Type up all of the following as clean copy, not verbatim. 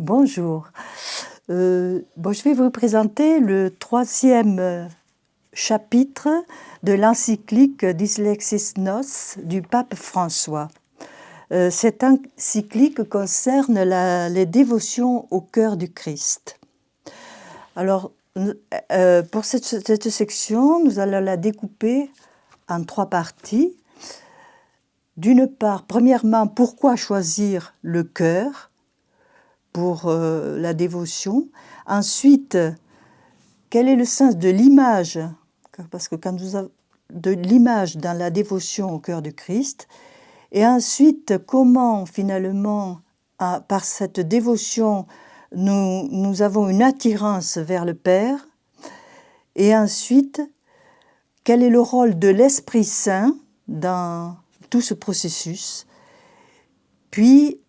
Bonjour. Je vais vous présenter le troisième chapitre de l'encyclique Dislexis Nos du pape François. Cette encyclique concerne les dévotions au cœur du Christ. Alors, pour cette section, nous allons la découper en trois parties. D'une part, premièrement, pourquoi choisir le cœur pour la dévotion. Ensuite, quel est le sens de l'image? Parce que quand nous avons de l'image dans la dévotion au cœur du Christ. Et ensuite, comment finalement, par cette dévotion, nous avons une attirance vers le Père. Et ensuite, quel est le rôle de l'Esprit Saint dans tout ce processus? Puis,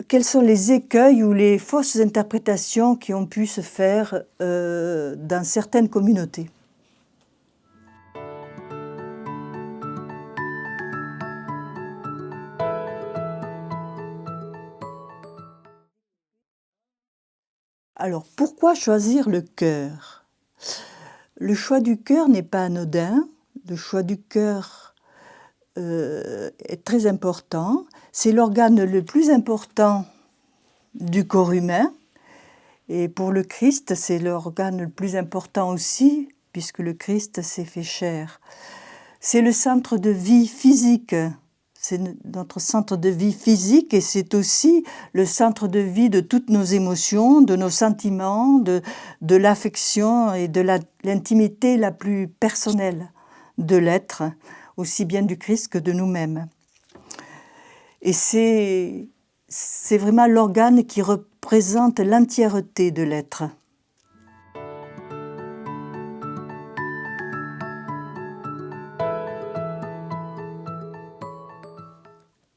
quels sont les écueils ou les fausses interprétations qui ont pu se faire dans certaines communautés? Alors, pourquoi choisir le cœur? Le choix du cœur n'est pas anodin. Le choix du cœur est très important. C'est l'organe le plus important du corps humain. Et pour le Christ, c'est l'organe le plus important aussi, puisque le Christ s'est fait chair. C'est le centre de vie physique. C'est notre centre de vie physique et c'est aussi le centre de vie de toutes nos émotions, de nos sentiments, de l'affection et de l'intimité la plus personnelle de l'être, aussi bien du Christ que de nous-mêmes. Et c'est vraiment l'organe qui représente l'entièreté de l'être.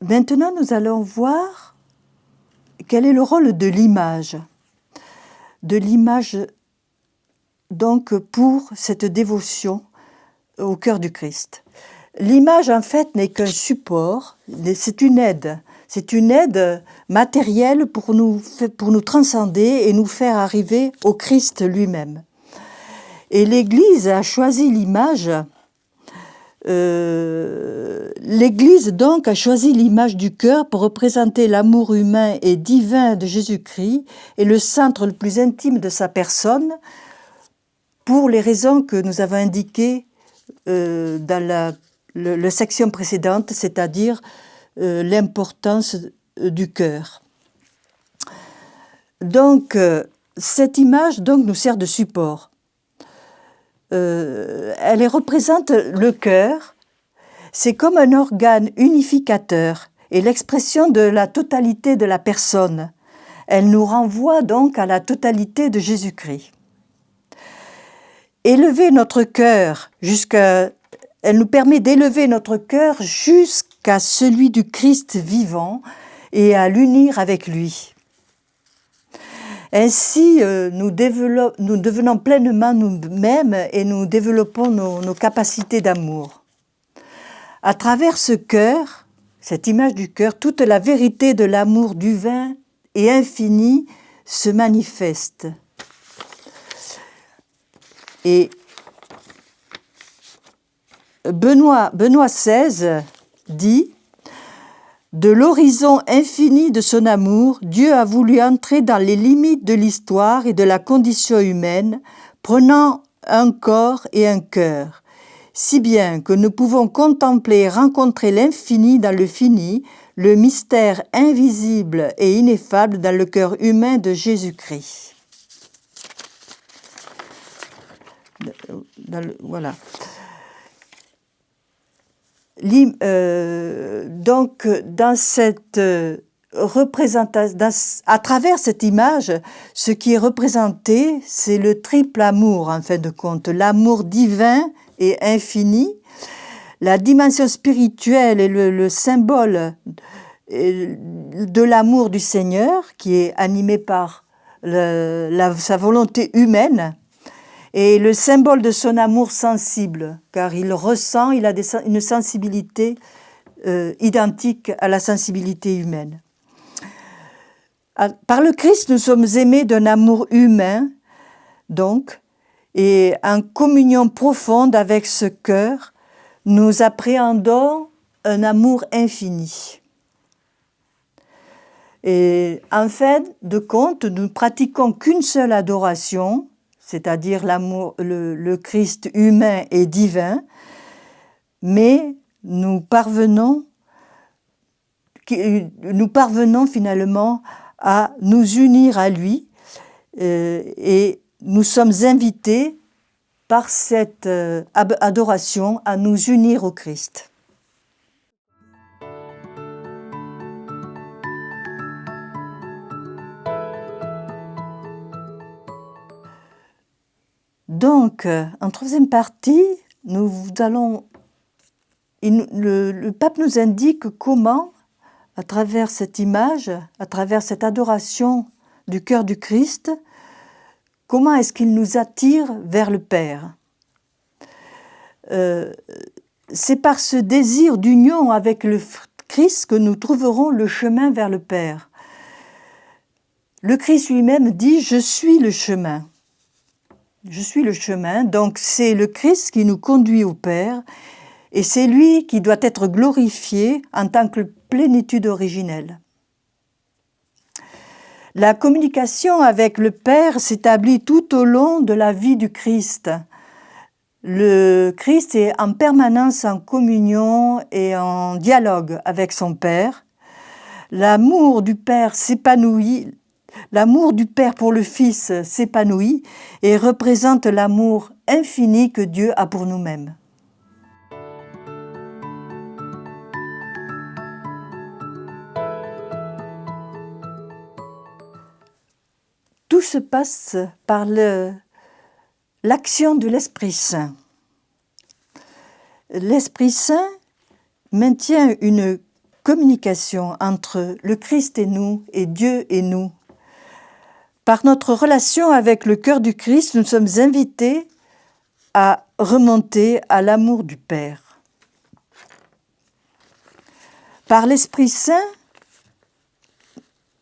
Maintenant, nous allons voir quel est le rôle de l'image. De l'image, donc, pour cette dévotion au cœur du Christ. L'image, en fait, n'est qu'un support, c'est une aide. C'est une aide matérielle pour nous transcender et nous faire arriver au Christ lui-même. Et l'Église a choisi l'image. L'Église donc a choisi l'image du cœur pour représenter l'amour humain et divin de Jésus-Christ et le centre le plus intime de sa personne pour les raisons que nous avons indiquées dans la section précédente, c'est-à-dire l'importance du cœur. Donc, cette image donc, nous sert de support. Elle représente le cœur, c'est comme un organe unificateur et l'expression de la totalité de la personne. Elle nous renvoie donc à la totalité de Jésus-Christ. Élever notre cœur elle nous permet d'élever notre cœur jusqu'à celui du Christ vivant et à l'unir avec lui. Ainsi, nous devenons pleinement nous-mêmes et nous développons nos capacités d'amour. À travers ce cœur, cette image du cœur, toute la vérité de l'amour divin et infini se manifeste. Et Benoît XVI dit « De l'horizon infini de son amour, Dieu a voulu entrer dans les limites de l'histoire et de la condition humaine, prenant un corps et un cœur, si bien que nous pouvons contempler et rencontrer l'infini dans le fini, le mystère invisible et ineffable dans le cœur humain de Jésus-Christ. » Voilà. Donc, dans cette représentation, à travers cette image, ce qui est représenté, c'est le triple amour, en fin de compte, l'amour divin et infini, la dimension spirituelle et le symbole de l'amour du Seigneur, qui est animé par sa volonté humaine, et le symbole de son amour sensible, car il ressent, il a une sensibilité identique à la sensibilité humaine. Par le Christ, nous sommes aimés d'un amour humain, donc, et en communion profonde avec ce cœur, nous appréhendons un amour infini. Et en fin de compte, nous ne pratiquons qu'une seule adoration, c'est-à-dire l'amour, le Christ humain et divin, mais nous parvenons finalement à nous unir à lui et nous sommes invités par cette adoration à nous unir au Christ. Donc, en troisième partie, le pape nous indique comment, à travers cette image, à travers cette adoration du cœur du Christ, comment est-ce qu'il nous attire vers le Père. C'est par ce désir d'union avec le Christ que nous trouverons le chemin vers le Père. Le Christ lui-même dit « Je suis le chemin ». Je suis le chemin, donc c'est le Christ qui nous conduit au Père et c'est lui qui doit être glorifié en tant que plénitude originelle. La communication avec le Père s'établit tout au long de la vie du Christ. Le Christ est en permanence en communion et en dialogue avec son Père. L'amour du Père s'épanouit. L'amour du Père pour le Fils s'épanouit et représente l'amour infini que Dieu a pour nous-mêmes. Tout se passe par l'action de l'Esprit Saint. L'Esprit Saint maintient une communication entre le Christ et nous et Dieu et nous. Par notre relation avec le cœur du Christ, nous sommes invités à remonter à l'amour du Père. Par l'Esprit Saint,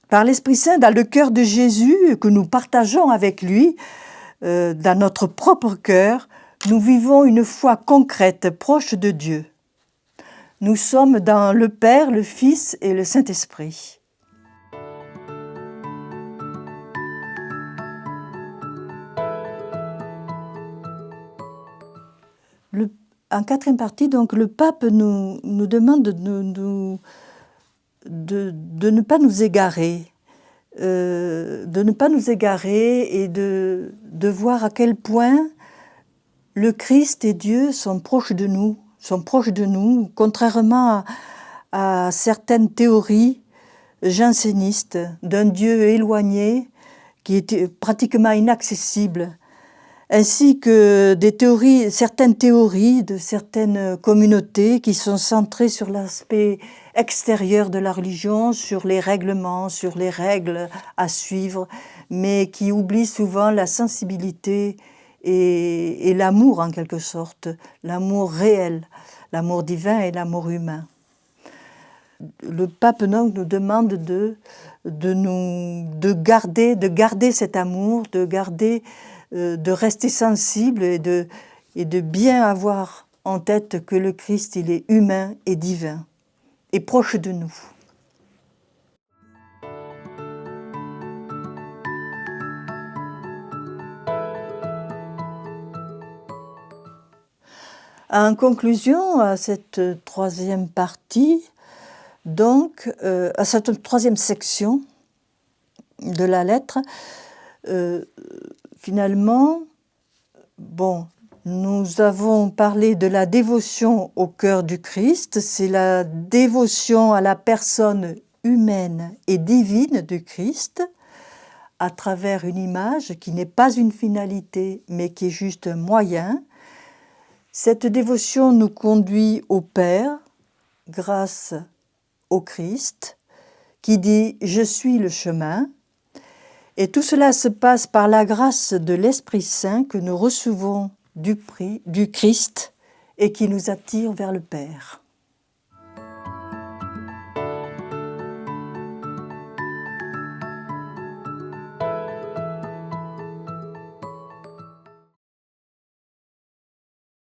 dans le cœur de Jésus que nous partageons avec lui, dans notre propre cœur, nous vivons une foi concrète, proche de Dieu. Nous sommes dans le Père, le Fils et le Saint-Esprit. En quatrième partie, donc, le pape nous demande de ne pas nous égarer, et de voir à quel point le Christ et Dieu sont proches de nous, contrairement à certaines théories jansénistes d'un Dieu éloigné qui est pratiquement inaccessible, ainsi que certaines théories de certaines communautés qui sont centrées sur l'aspect extérieur de la religion, sur les règlements, sur les règles à suivre, mais qui oublient souvent la sensibilité et l'amour en quelque sorte, l'amour réel, l'amour divin et l'amour humain. Le pape donc nous demande de garder cet amour, de rester sensible et de bien avoir en tête que le Christ, il est humain et divin et proche de nous. En conclusion à cette troisième partie, donc à cette troisième section de la lettre, finalement, nous avons parlé de la dévotion au cœur du Christ, c'est la dévotion à la personne humaine et divine du Christ, à travers une image qui n'est pas une finalité, mais qui est juste un moyen. Cette dévotion nous conduit au Père, grâce au Christ, qui dit « Je suis le chemin ». Et tout cela se passe par la grâce de l'Esprit Saint que nous recevons du Christ et qui nous attire vers le Père.